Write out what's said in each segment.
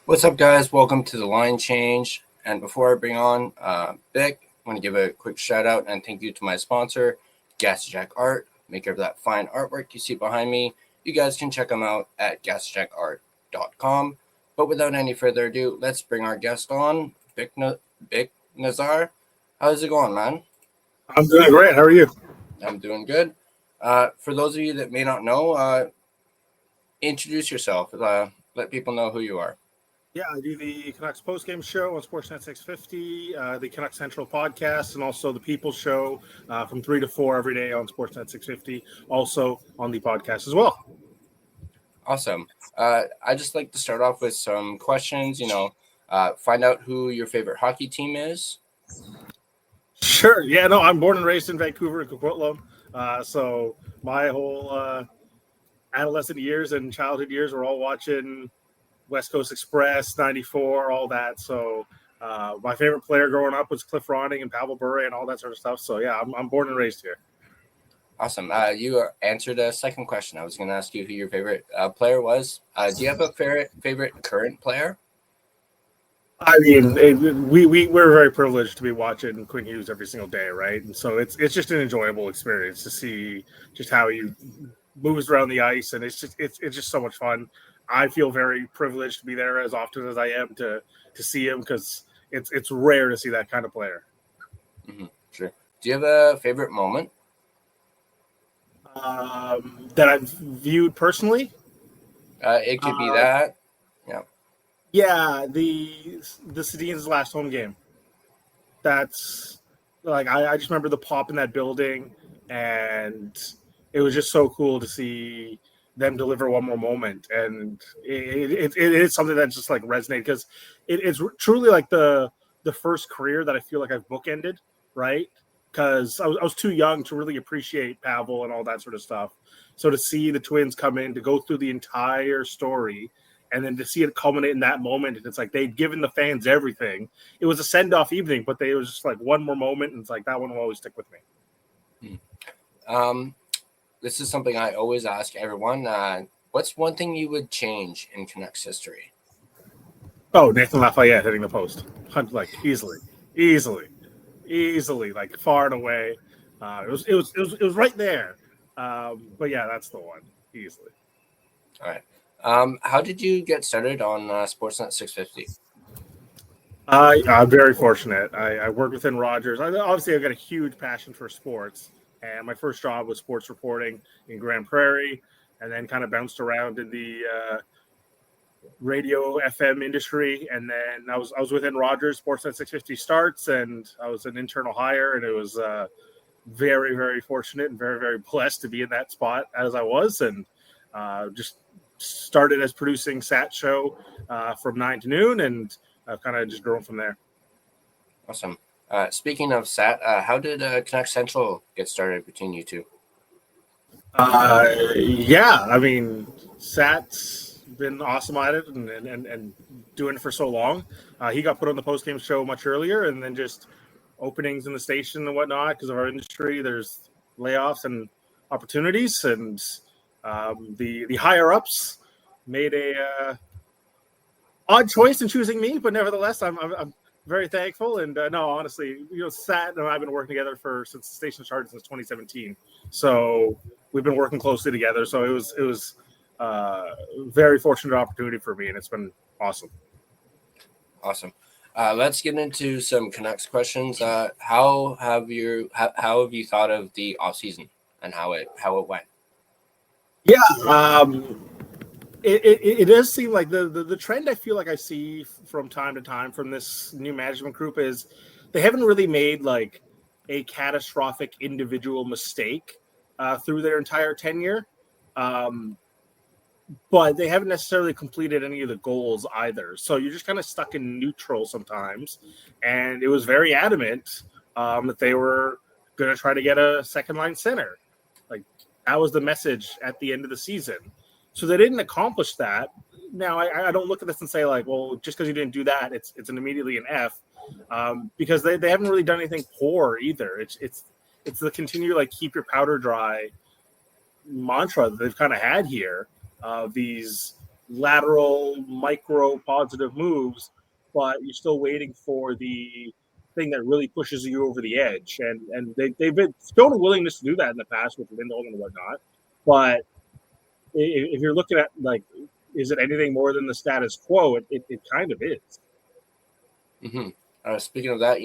What's up, guys? Welcome to the line change. And before I bring on Bik, I want to give a quick shout out and thank you to my sponsor, Gassy Jack Art, maker of that fine artwork you see behind me. You guys can check them out at GassyJackArt.com. But without any further ado, let's bring our guest on, Bik Nizzar. How's it going, man? I'm doing great. How are you? I'm doing good. For those of you that may not know, introduce yourself. Let people know who you are. Yeah, I do the Canucks postgame show on Sportsnet 650, the Canucks Central podcast, and also the People Show from 3 to 4 every day on Sportsnet 650, also on the podcast as well. Awesome. I just like to start off with some questions, find out who your favorite hockey team is. Sure. Yeah, no, I'm born and raised in Vancouver and Coquitlam. So my whole adolescent years and childhood years were all watching West Coast Express, 94, all that. So my favorite player growing up was Cliff Ronning and Pavel Bure and all that sort of stuff. So, yeah, I'm born and raised here. Awesome. You answered a second question. I was going to ask you who your favorite player was. Do you have a favorite current player? I mean, we're very privileged to be watching Quinn Hughes every single day, right? And so it's just an enjoyable experience to see just how he moves around the ice, and it's just so much fun. I feel very privileged to be there as often as I am to see him because it's rare to see that kind of player. Mm-hmm. Sure. Do you have a favorite moment? That I've viewed personally? It could be that. Yeah. Yeah, the Sedin's last home game. That's like I just remember the pop in that building, and it was just so cool to see them deliver one more moment, and it is something that just like resonated because it's truly like the first career that I feel like I've bookended, right? Because I was too young to really appreciate Pavel and all that sort of stuff. So to see the Twins come in to go through the entire story, and then to see it culminate in that moment, and it's like they'd given the fans everything. It was a send-off evening, but it was just like one more moment, and it's like that one will always stick with me. This is something I always ask everyone. What's one thing you would change in Canucks history? Oh, Nathan Lafayette hitting the post, like easily, like far and away. It was right there. But yeah, that's the one, easily. All right. How did you get started on Sportsnet 650? I'm very fortunate. I work within Rogers. Obviously, I've got a huge passion for sports. And my first job was sports reporting in Grand Prairie, and then kind of bounced around in the radio FM industry. And then I was within Rogers. Sportsnet 650 starts, and I was an internal hire, and it was very, very fortunate and very, very blessed to be in that spot as I was, and just started as producing Sat show from 9 to noon, and I've kind of just grown from there. Awesome. Speaking of Sat, how did Canucks Central get started between you two? Yeah, I mean, Sat's been awesome at it and doing it for so long. He got put on the postgame show much earlier, and then just openings in the station and whatnot because of our industry. There's layoffs and opportunities, and the higher ups made a odd choice in choosing me, but nevertheless, I'm very thankful. And no, honestly, Sat and I've been working together since the station started since 2017. So we've been working closely together. So it was very fortunate opportunity for me, and it's been awesome. Awesome. Let's get into some Canucks questions. How have you thought of the off season and how it went? Yeah. It does seem like the trend I feel like I see from time to time from this new management group is they haven't really made like a catastrophic individual mistake through their entire tenure, but they haven't necessarily completed any of the goals either. So you're just kind of stuck in neutral sometimes, and it was very adamant that they were going to try to get a second line center. Like that was the message at the end of the season. So they didn't accomplish that. Now, I don't look at this and say, like, well, just because you didn't do that, it's an immediately an F, because they haven't really done anything poor either. It's the continue, like, keep your powder dry mantra that they've kind of had here, these lateral, micro positive moves, but you're still waiting for the thing that really pushes you over the edge. And they've been shown a willingness to do that in the past with Lindholm and whatnot. But if you're looking at, like, is it anything more than the status quo? It kind of is. Mm-hmm. Speaking of that,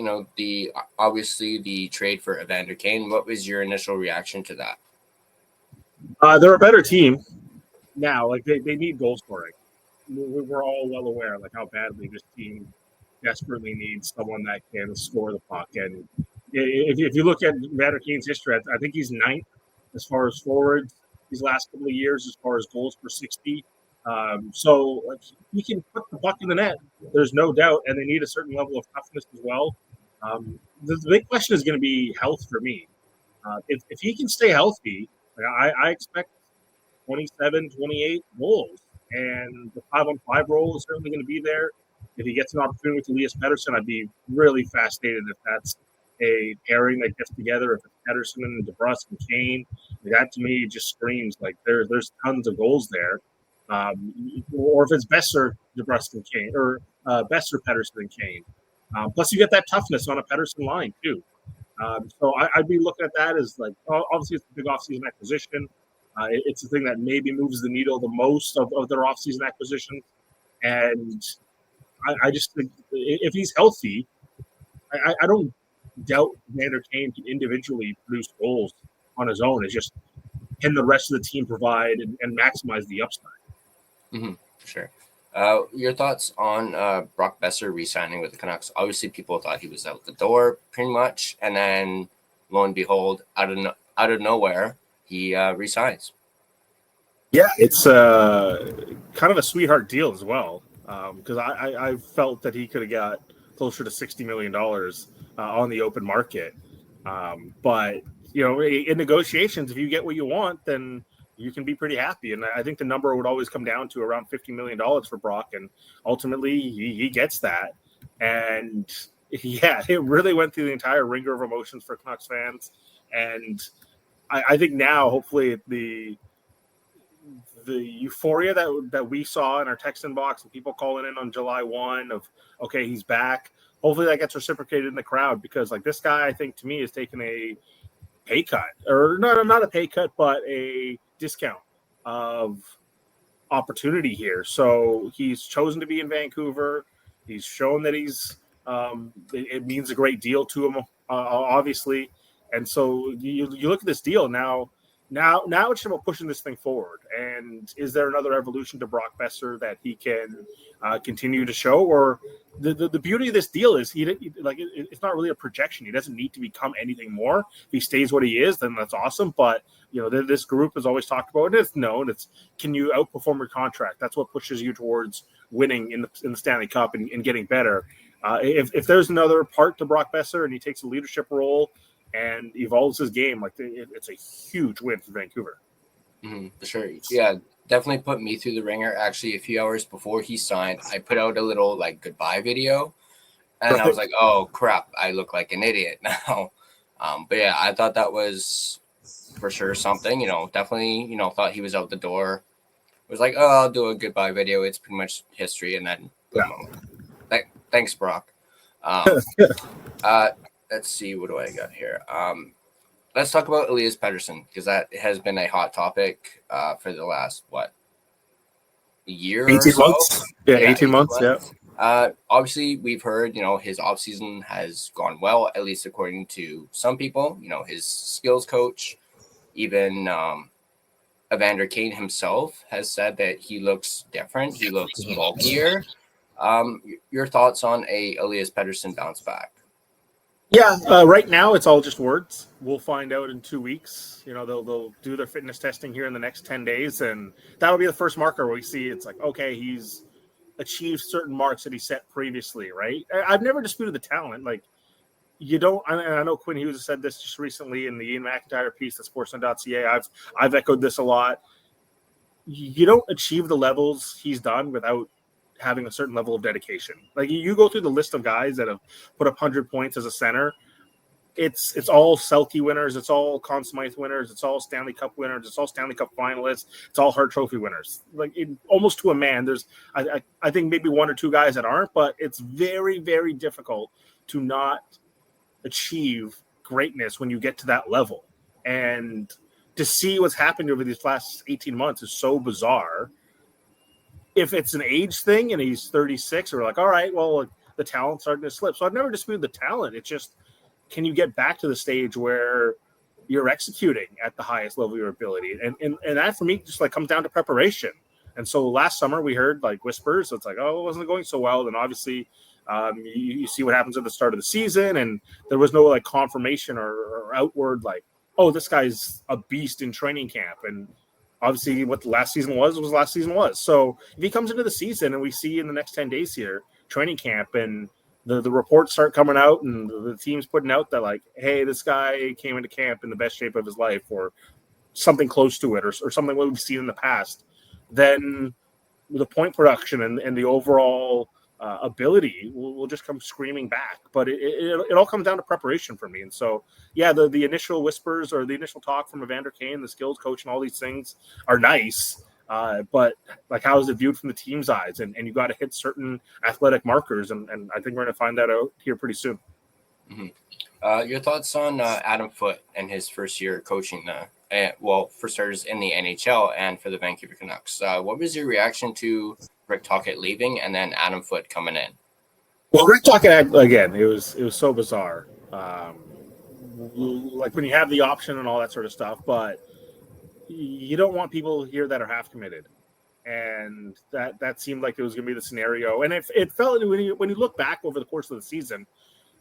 obviously the trade for Evander Kane. What was your initial reaction to that? They're a better team now. Like, they need goal scoring. We're all well aware, like, how badly this team desperately needs someone that can score the puck. And if you look at Evander Kane's history, I think he's ninth as far as forwards these last couple of years as far as goals per 60. So, like, he can put the puck in the net. There's no doubt, and they need a certain level of toughness as well. The big question is going to be health for me. If he can stay healthy, like, I expect 27, 28 goals, and the 5-on-5 role is certainly going to be there. If he gets an opportunity with Elias Pettersson, I'd be really fascinated if that's a pairing that gets together. If it's Pettersson and DeBrusk and Kane, that to me just screams like there's tons of goals there. Or if it's Besser, DeBrusk and Kane, or Besser, Pettersson and Kane. Plus, you get that toughness on a Pettersson line too. So I'd be looking at that as, like, obviously it's a big offseason acquisition. It's the thing that maybe moves the needle the most of their offseason acquisitions. And I just think if he's healthy, I don't doubt Vander Kane can individually produce goals on his own. It's just, can the rest of the team provide and maximize the upside? Mm-hmm, for sure. Your thoughts on Brock Besser re-signing with the Canucks? Obviously, people thought he was out the door pretty much, and then lo and behold, out of nowhere, he re-signs. Yeah, it's kind of a sweetheart deal as well, because I felt that he could have got closer to $60 million on the open market. But, in negotiations, if you get what you want, then you can be pretty happy. And I think the number would always come down to around $50 million for Brock. And ultimately, he gets that. And, yeah, it really went through the entire ringer of emotions for Canucks fans. And I think now, hopefully, the euphoria that we saw in our text inbox and people calling in on July 1 of, okay, he's back. Hopefully that gets reciprocated in the crowd, because, like, this guy, I think, to me, has taken a pay cut, or not a pay cut, but a discount of opportunity here. So he's chosen to be in Vancouver. He's shown that it means a great deal to him, obviously. And so you look at this deal now it's just about pushing this thing forward. And is there another evolution to Brock Besser that he can continue to show? Or the beauty of this deal is it's not really a projection. He doesn't need to become anything more. If he stays what he is, then that's awesome. But this group has always talked about it. It's known. It's, can you outperform your contract? That's what pushes you towards winning in the Stanley Cup and getting better. If there's another part to Brock Besser and he takes a leadership role and evolves his game, like, it's a huge win for Vancouver. Mm-hmm, for sure. Yeah, definitely put me through the ringer. Actually, a few hours before he signed, I put out a little, like, goodbye video, and I was like, oh crap, I look like an idiot now. But yeah, I thought that was for sure something. Definitely, thought he was out the door. It was like, oh, I'll do a goodbye video. It's pretty much history, and then thanks, Brock. Let's see, what do I got here? Let's talk about Elias Pettersson, because that has been a hot topic for the last, year 18 or so? months? Yeah, 18 months, yeah. Obviously, we've heard, his offseason has gone well, at least according to some people. His skills coach, even Evander Kane himself has said that he looks different. He looks bulkier. Your thoughts on a Elias Pettersson bounce back? Yeah, right now it's all just words. We'll find out in 2 weeks. They'll do their fitness testing here in the next 10 days, and that'll be the first marker where we see it's like, okay, he's achieved certain marks that he set previously, right? I've never disputed the talent. Like, you don't, and I know Quinn Hughes said this just recently in the Ian McIntyre piece at Sportsnet.ca. I've echoed this a lot. You don't achieve the levels he's done without having a certain level of dedication. Like, you go through the list of guys that have put up 100 points as a center. it's all Selke winners, it's all Conn Smythe winners, it's all Stanley Cup winners, it's all Stanley Cup finalists, it's all Hart Trophy winners. Like almost to a man. There's I think maybe one or two guys that aren't, but it's very, very difficult to not achieve greatness when you get to that level. And to see what's happened over these last 18 months is so bizarre. If it's an age thing and he's 36, we're like, all right, well, the talent's starting to slip. So I've never disputed the talent. It's just, can you get back to the stage where you're executing at the highest level of your ability? And that for me just like comes down to preparation. And so last summer we heard like whispers. So it's like, oh, it wasn't going so well. Then obviously you see what happens at the start of the season, and there was no like confirmation or outward like, oh, this guy's a beast in training camp. And obviously what the last season was. So if he comes into the season and we see in the next 10 days here, training camp, and the reports start coming out and the team's putting out that like, hey, this guy came into camp in the best shape of his life or something close to it or something what we've seen in the past, then the point production and the overall ability will just come screaming back. But it all comes down to preparation for me. And so, yeah, the initial whispers or the initial talk from Evander Kane, the skills coach, and all these things are nice. But like, how is it viewed from the team's eyes? And you got to hit certain athletic markers. And I think we're going to find that out here pretty soon. Mm-hmm. Your thoughts on Adam Foote and his first year coaching for starters in the NHL and for the Vancouver Canucks. What was your reaction to Rick Tocchet leaving and then Adam Foote coming in? Well, Rick Tocchet, again, it was so bizarre. Like when you have the option and all that sort of stuff, but you don't want people here that are half committed. And that seemed like it was going to be the scenario. And it felt when you look back over the course of the season,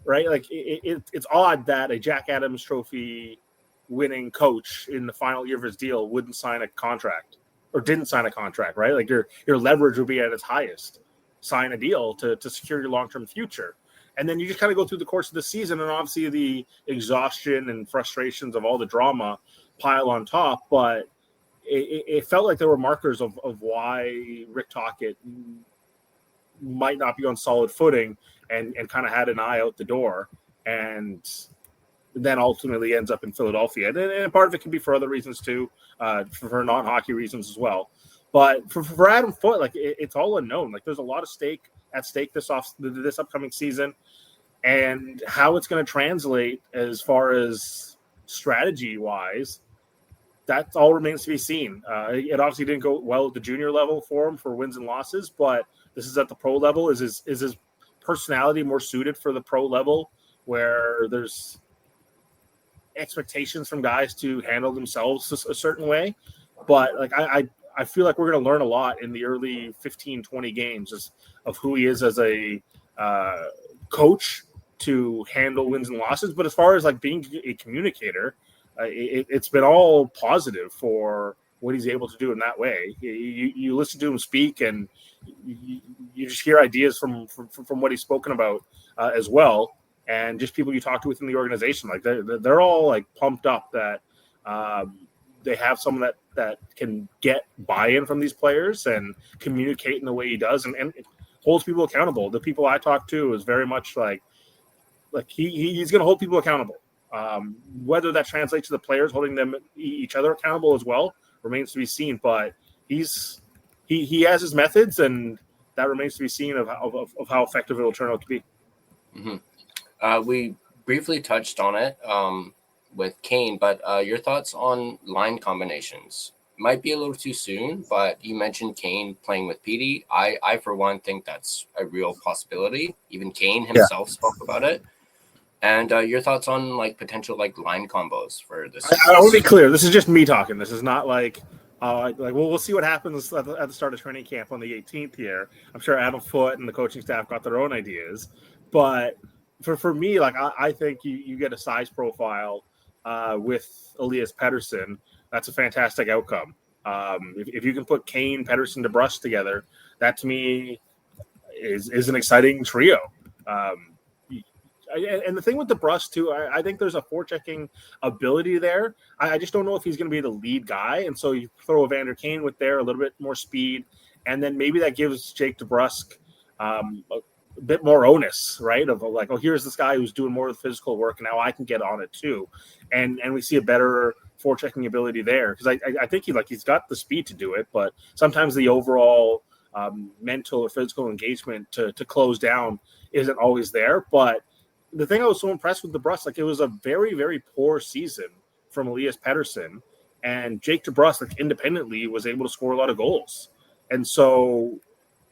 right? Like it's odd that a Jack Adams Trophy winning coach in the final year of his deal wouldn't sign a contract or didn't sign a contract, right? Like your leverage would be at its highest. Sign a deal to secure your long-term future. And then you just kind of go through the course of the season, and obviously the exhaustion and frustrations of all the drama pile on top. But it felt like there were markers of why Rick Tocchet might not be on solid footing and kind of had an eye out the door. And then ultimately ends up in Philadelphia. And part of it can be for other reasons too, for non-hockey reasons as well. But for Adam Foote, like it's all unknown. Like there's a lot of at stake this upcoming season, and how it's going to translate as far as strategy wise, that all remains to be seen. It obviously didn't go well at the junior level for him for wins and losses, but this is at the pro level. Is his personality more suited for the pro level where there's expectations from guys to handle themselves a certain way? But like I feel like we're going to learn a lot in the early 15, 20 games of who he is as a coach to handle wins and losses. But as far as like being a communicator, it's been all positive for what he's able to do in that way. You listen to him speak, and you just hear ideas from what he's spoken about as well. And just people you talk to within the organization, like they're all like pumped up that they have someone that can get buy-in from these players and communicate in the way he does, and holds people accountable. The people I talk to is very much like he's going to hold people accountable. Whether that translates to the players holding them each other accountable as well remains to be seen. But he has his methods, and that remains to be seen of how effective it will turn out to be. Mm-hmm. We briefly touched on it with Kane, but your thoughts on line combinations? Might be a little too soon, but you mentioned Kane playing with Petey. I for one think that's a real possibility. Even Kane himself spoke about it. And your thoughts on like potential like line combos for this? I want to be clear. This is just me talking. This is not like we'll see what happens at the start of training camp on the 18th here. I'm sure Adam Foote and the coaching staff got their own ideas, but for me, like I think you get a size profile with Elias Pettersson. That's a fantastic outcome. If you can put Kane, Pettersson, DeBrusk together, that to me is an exciting trio. And the thing with DeBrusk too, I think there's a forechecking ability there. I just don't know if he's going to be the lead guy, and so you throw Evander Kane with there, a little bit more speed, and then maybe that gives Jake DeBrusk bit more onus, right? Of like, oh, here's this guy who's doing more of the physical work, and now I can get on it too, and we see a better forechecking ability there because I think he's got the speed to do it, but sometimes the overall mental or physical engagement to close down isn't always there. But the thing I was so impressed with DeBrusk, like it was a very, very poor season from Elias Pettersson, and Jake DeBrusk, like independently, was able to score a lot of goals, and so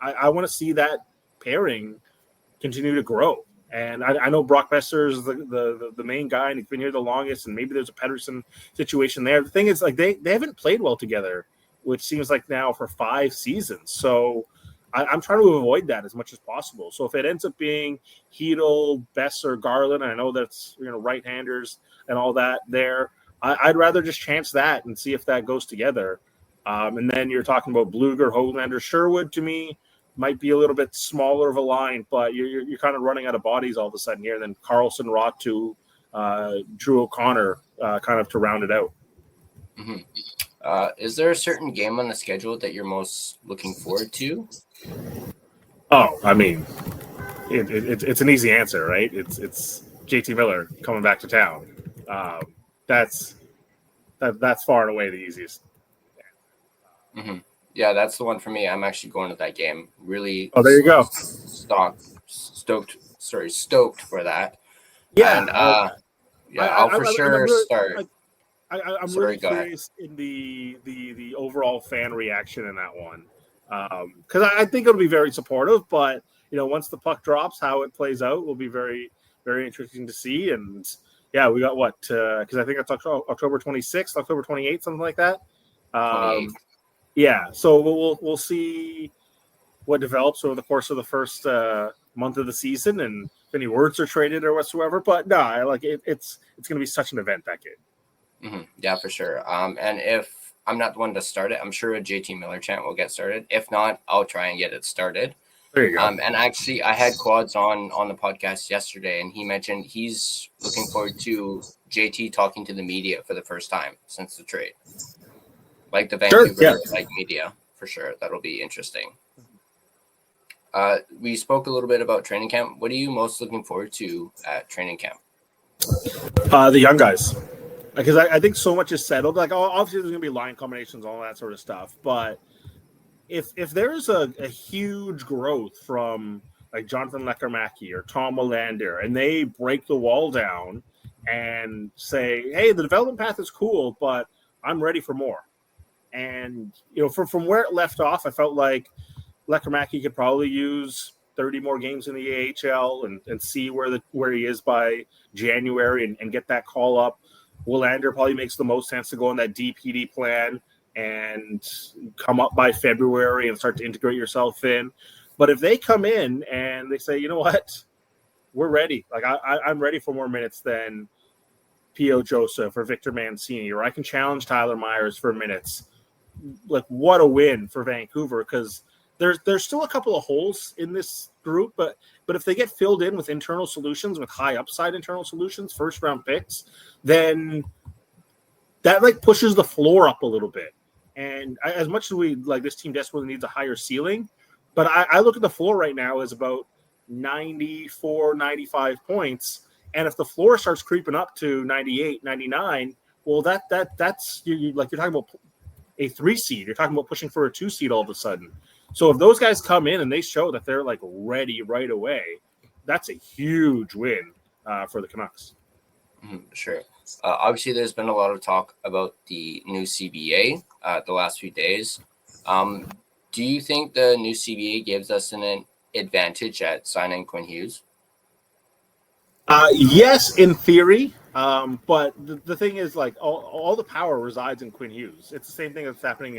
I want to see that pairing continue to grow. And I know Brock Besser is the main guy, and he's been here the longest, and maybe there's a Pettersson situation there. The thing is, like, they haven't played well together, which seems like now for 5 seasons. So I'm trying to avoid that as much as possible. So if it ends up being Hedel, Besser, Garland, I know that's right-handers and all that there, I'd rather just chance that and see if that goes together. And then you're talking about Bluger, Hoglander, Sherwood. To me, might be a little bit smaller of a line, but you're kind of running out of bodies all of a sudden here. Then Carlson, Ratu, Drew O'Connor, kind of to round it out. Mm-hmm. Is there a certain game on the schedule that you're most looking forward to? Oh, I mean, it's an easy answer, right? It's JT Miller coming back to town. That's far and away the easiest. Mm-hmm. Yeah, that's the one for me. I'm actually going to that game. Really. Oh, there you go. Stoked for that. Yeah. And I'll for sure start. I'm really curious in the overall fan reaction in that one, because I think it'll be very supportive. But once the puck drops, how it plays out will be very, very interesting to see. And yeah, we got what? Because I think it's October 26th, October 28th, something like that. Yeah, so we'll see what develops over the course of the first month of the season, and if any words are traded or whatsoever. But no, it's going to be such an event that game. Mm-hmm. Yeah, for sure. And if I'm not the one to start it, I'm sure a JT Miller chant will get started. If not, I'll try and get it started. There you go. And actually, I had Quads on the podcast yesterday, and he mentioned he's looking forward to JT talking to the media for the first time since the trade. Like the Vancouver media, for sure. That'll be interesting. We spoke a little bit about training camp. What are you most looking forward to at training camp? The young guys. Because I think so much is settled. Like, obviously, there's going to be line combinations, all that sort of stuff. But if there's a huge growth from, like, Jonathan Lekkerimäki or Tom Willander, and they break the wall down and say, hey, the development path is cool, but I'm ready for more. And, from where it left off, I felt like Lekkerimäki could probably use 30 more games in the AHL and see where he is by January and get that call up. Willander probably makes the most sense to go on that DPD plan and come up by February and start to integrate yourself in. But if they come in and they say, you know what, we're ready. Like, I'm ready for more minutes than P.O. Joseph or Victor Mancini, or I can challenge Tyler Myers for minutes. Like, what a win for Vancouver, because there's still a couple of holes in this group, but if they get filled in with internal solutions, with high upside internal solutions, first round picks, then that pushes the floor up a little bit. And as much as we this team desperately needs a higher ceiling, but I look at the floor right now as about 94, 95 points. And if the floor starts creeping up to 98, 99, well, that's you're talking about a 3 seed. You're talking about pushing for a 2 seed all of a sudden. So if those guys come in and they show that they're ready right away, that's a huge win for the Canucks. Sure. Obviously, there's been a lot of talk about the new CBA the last few days. Do you think the new CBA gives us an advantage at signing Quinn Hughes? Yes, in theory. But the thing is, all the power resides in Quinn Hughes. It's the same thing that's happening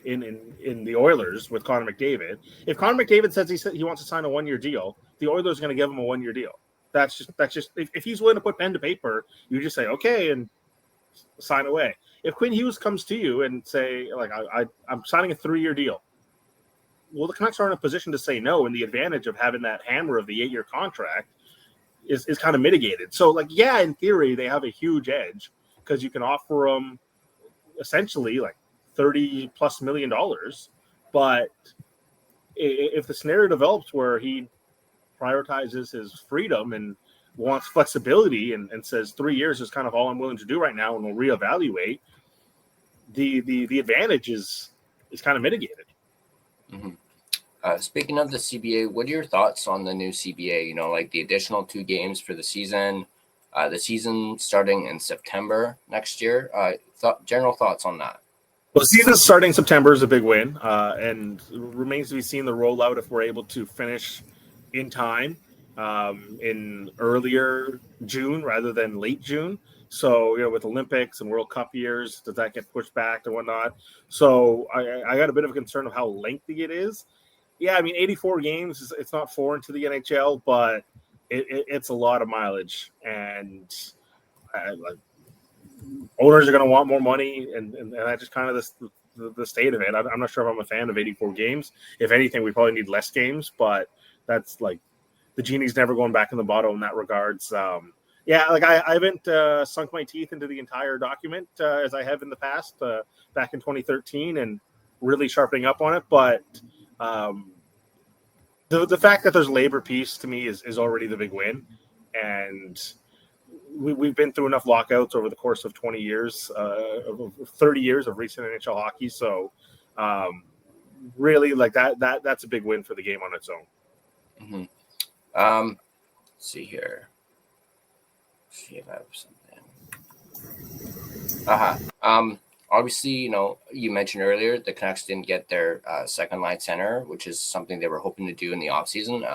in the Oilers with Connor McDavid. If Connor McDavid says he wants to sign a 1-year deal, the Oilers are going to give him a 1-year deal. That's just if he's willing to put pen to paper, you just say okay and sign away. If Quinn Hughes comes to you and say I'm signing a 3-year deal, well, the Canucks are in a position to say no, and the advantage of having that hammer of the 8-year contract is kind of mitigated. So, in theory, they have a huge edge because you can offer them essentially $30+ million. But if the scenario develops where he prioritizes his freedom and wants flexibility and says 3 years is kind of all I'm willing to do right now and we'll reevaluate, the advantage is kind of mitigated. Mm-hmm. Speaking of the CBA, what are your thoughts on the new CBA? Like the additional 2 games for the season starting in September next year. General thoughts on that? Well, the season starting September is a big win, and remains to be seen the rollout if we're able to finish in time in earlier June rather than late June. So, with Olympics and World Cup years, does that get pushed back and whatnot? So I got a bit of a concern of how lengthy it is. Yeah, I mean, 84 games, it's not foreign to the NHL, but it's a lot of mileage. And owners are going to want more money, and that's just kind of the state of it. I'm not sure if I'm a fan of 84 games. If anything, we probably need less games, but that's like the genie's never going back in the bottle in that regards. Yeah, like I haven't sunk my teeth into the entire document as I have in the past back in 2013 and really sharpening up on it. But the fact that there's labor peace to me is already the big win. And we've been through enough lockouts over the course of 20 years, 30 years of recent NHL hockey. So really like that's a big win for the game on its own. Mm-hmm. Let's see here. See if I have something. Obviously, you mentioned earlier the Canucks didn't get their second line center, which is something they were hoping to do in the offseason.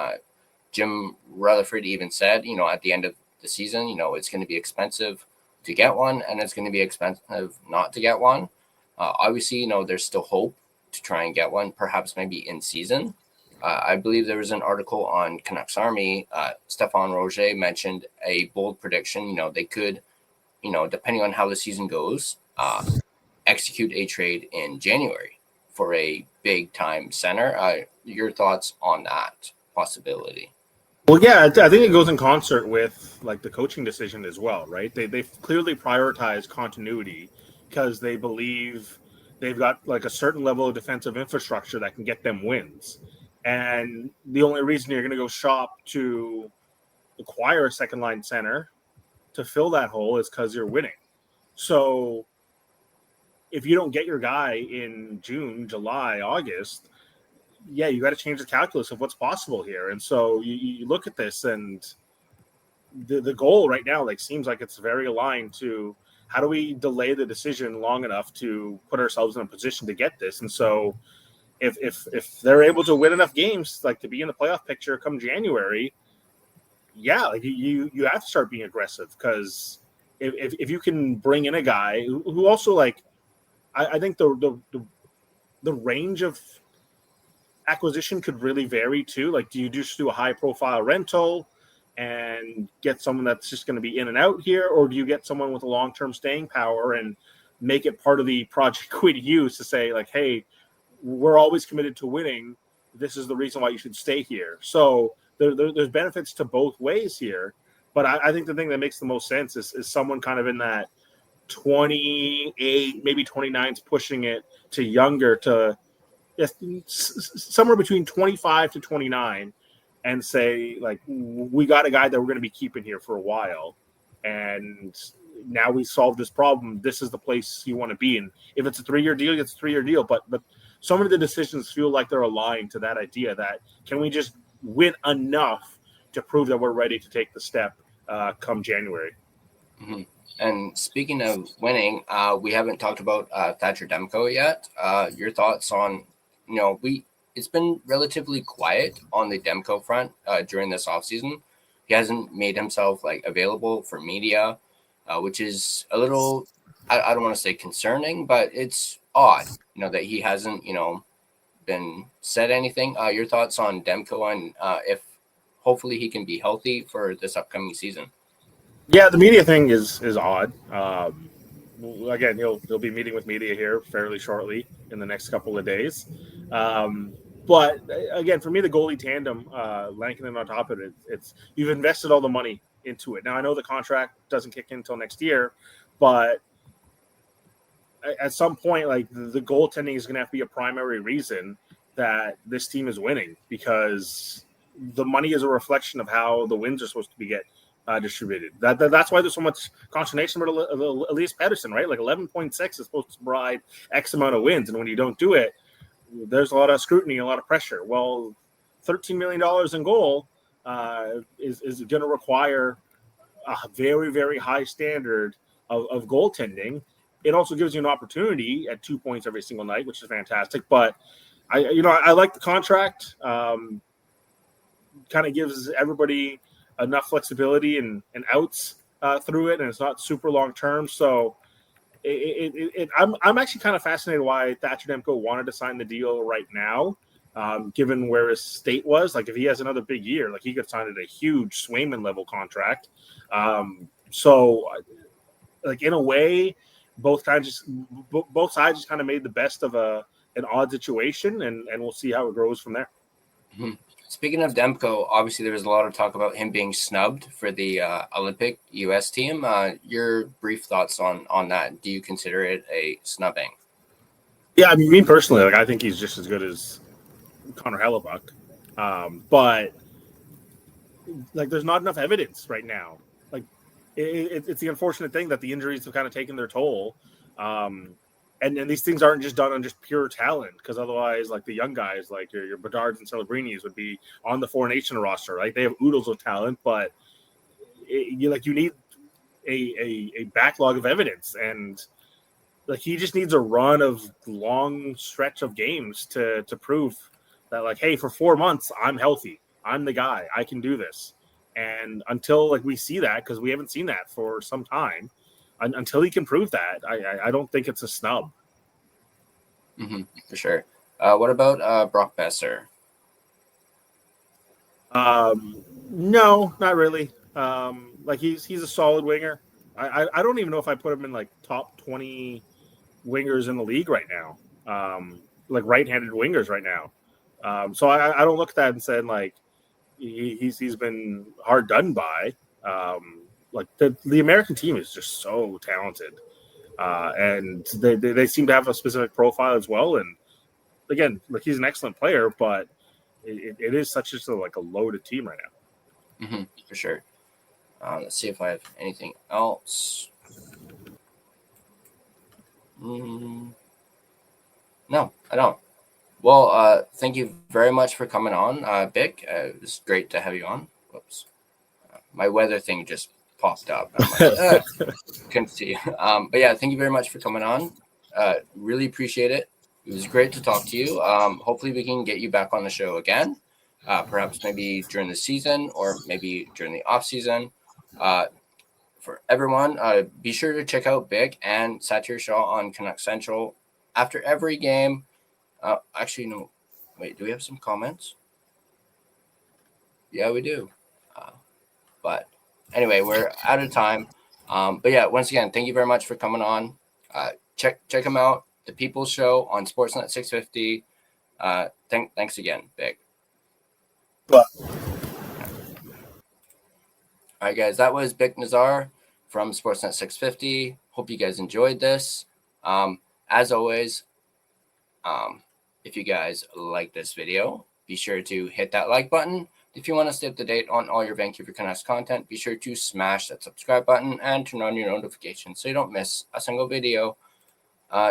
Jim Rutherford even said, at the end of the season, it's going to be expensive to get one, and it's going to be expensive not to get one. Obviously, there's still hope to try and get one, perhaps maybe in season. I believe there was an article on Canucks Army. Stéphane Roger mentioned a bold prediction. They could, depending on how the season goes, execute a trade in January for a big time center. Your thoughts on that possibility? Well, yeah, I think it goes in concert with like the coaching decision as well, right? They've clearly prioritized continuity because they believe they've got like a certain level of defensive infrastructure that can get them wins. And the only reason you're going to go shop to acquire a second line center to fill that hole is because you're winning. So if you don't get your guy in June, July, August, yeah, you got to change the calculus of what's possible here. And so you look at this, and the goal right now seems like it's very aligned to how do we delay the decision long enough to put ourselves in a position to get this. And so if they're able to win enough games to be in the playoff picture come January, yeah, you have to start being aggressive, because if you can bring in a guy who also I think the range of acquisition could really vary too. Do you just do a high profile rental and get someone that's just going to be in and out here, or do you get someone with a long-term staying power and make it part of the project we use to say hey, we're always committed to winning. This is the reason why you should stay here. So there's benefits to both ways here. But I think the thing that makes the most sense is someone kind of in that 28, maybe 29's pushing it to younger to somewhere between 25 to 29 and say, we got a guy that we're going to be keeping here for a while. And now we solved this problem. This is the place you want to be in. If it's a 3-year deal, it's a 3-year deal. But so many of the decisions feel like they're aligned to that idea that can we just win enough to prove that we're ready to take the step come January. Mm-hmm. And speaking of winning, we haven't talked about Thatcher Demko yet. Your thoughts on, it's been relatively quiet on the Demko front during this offseason. He hasn't made himself available for media, which is a little, I don't want to say concerning, but it's odd, that he hasn't, been said anything. Your thoughts on Demko and if hopefully he can be healthy for this upcoming season? Yeah, the media thing is odd. Again, he'll be meeting with media here fairly shortly in the next couple of days. But again, for me, the goalie tandem, Lankinen on top of it, it's you've invested all the money into it. Now, I know the contract doesn't kick in until next year, but at some point, the goaltending is going to have to be a primary reason that this team is winning, because the money is a reflection of how the wins are supposed to be distributed. That's why there's so much consternation about Elias Pettersson, right? Like 11.6 is supposed to provide X amount of wins, and when you don't do it, there's a lot of scrutiny, a lot of pressure. Well, $13 million in goal is going to require a very, very high standard of goaltending. It also gives you an opportunity at 2 points every single night, which is fantastic. But I like the contract. Kind of gives everybody enough flexibility and outs through it, and it's not super long term. So I'm actually kind of fascinated why Thatcher Demko wanted to sign the deal right now, given where his state was. Like if he has another big year, like he could sign a huge Swayman level contract. So, like in a way, both sides just kind of made the best of an odd situation, and we'll see how it grows from there. Mm-hmm. Speaking of Demko, obviously there was a lot of talk about him being snubbed for the Olympic U.S. team. Your brief thoughts on that? Do you consider it a snubbing? Yeah, I mean, me personally, like I think he's just as good as Connor Hellebuck, but like there's not enough evidence right now. Like it's the unfortunate thing that the injuries have kind of taken their toll. And these things aren't just done on just pure talent, because otherwise, like the young guys, like your Bedards and Celebrinis, would be on the Four Nation roster, right? They have oodles of talent, but you need a backlog of evidence, and like he just needs a run of long stretch of games to prove that, like, hey, for 4 months I'm healthy, I'm the guy, I can do this. And until like we see that, because we haven't seen that for some time. Until he can prove that, I don't think it's a snub. Mm-hmm, for sure. What about Brock Besser? No, not really. Like he's a solid winger. I don't even know if I put him in like top 20 wingers in the league right now. Like right-handed wingers right now. So I don't look at that and say like he's been hard done by. Like the American team is just so talented, and they seem to have a specific profile as well. And again, like he's an excellent player, but it is such a loaded team right now. Mm-hmm, for sure. Let's see if I have anything else. No, I don't. Well, thank you very much for coming on, Bik. It was great to have you on. Whoops, my weather thing just popped up. I'm like, couldn't see. But yeah, thank you very much for coming on. Really appreciate it. It was great to talk to you. Hopefully we can get you back on the show again. Perhaps maybe during the season or maybe during the off season. For everyone, be sure to check out Bik and Satiar Shah on Canucks Central after every game. Actually, no. Wait, do we have some comments? Yeah, we do. But anyway, we're out of time. But yeah, once again, thank you very much for coming on. Check them out. The People's Show on Sportsnet 650. Thanks again, Bik. But all right, guys, that was Bik Nizzar from Sportsnet 650. Hope you guys enjoyed this. As always, if you guys like this video, be sure to hit that like button. If you want to stay up to date on all your Vancouver Canucks content, be sure to smash that subscribe button and turn on your notifications so you don't miss a single video.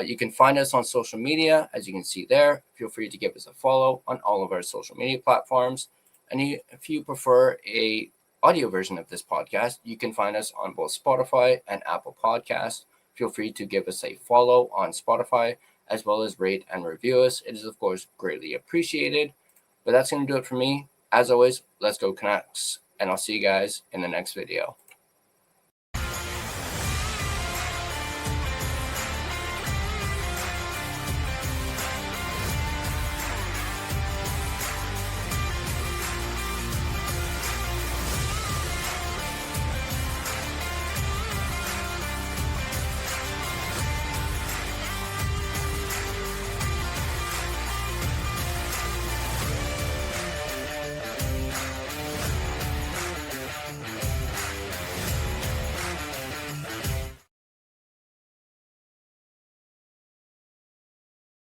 You can find us on social media, as you can see there. Feel free to give us a follow on all of our social media platforms. And if you prefer a audio version of this podcast, you can find us on both Spotify and Apple Podcasts. Feel free to give us a follow on Spotify, as well as rate and review us. It is, of course, greatly appreciated. But that's going to do it for me. As always, let's go Canucks, and I'll see you guys in the next video.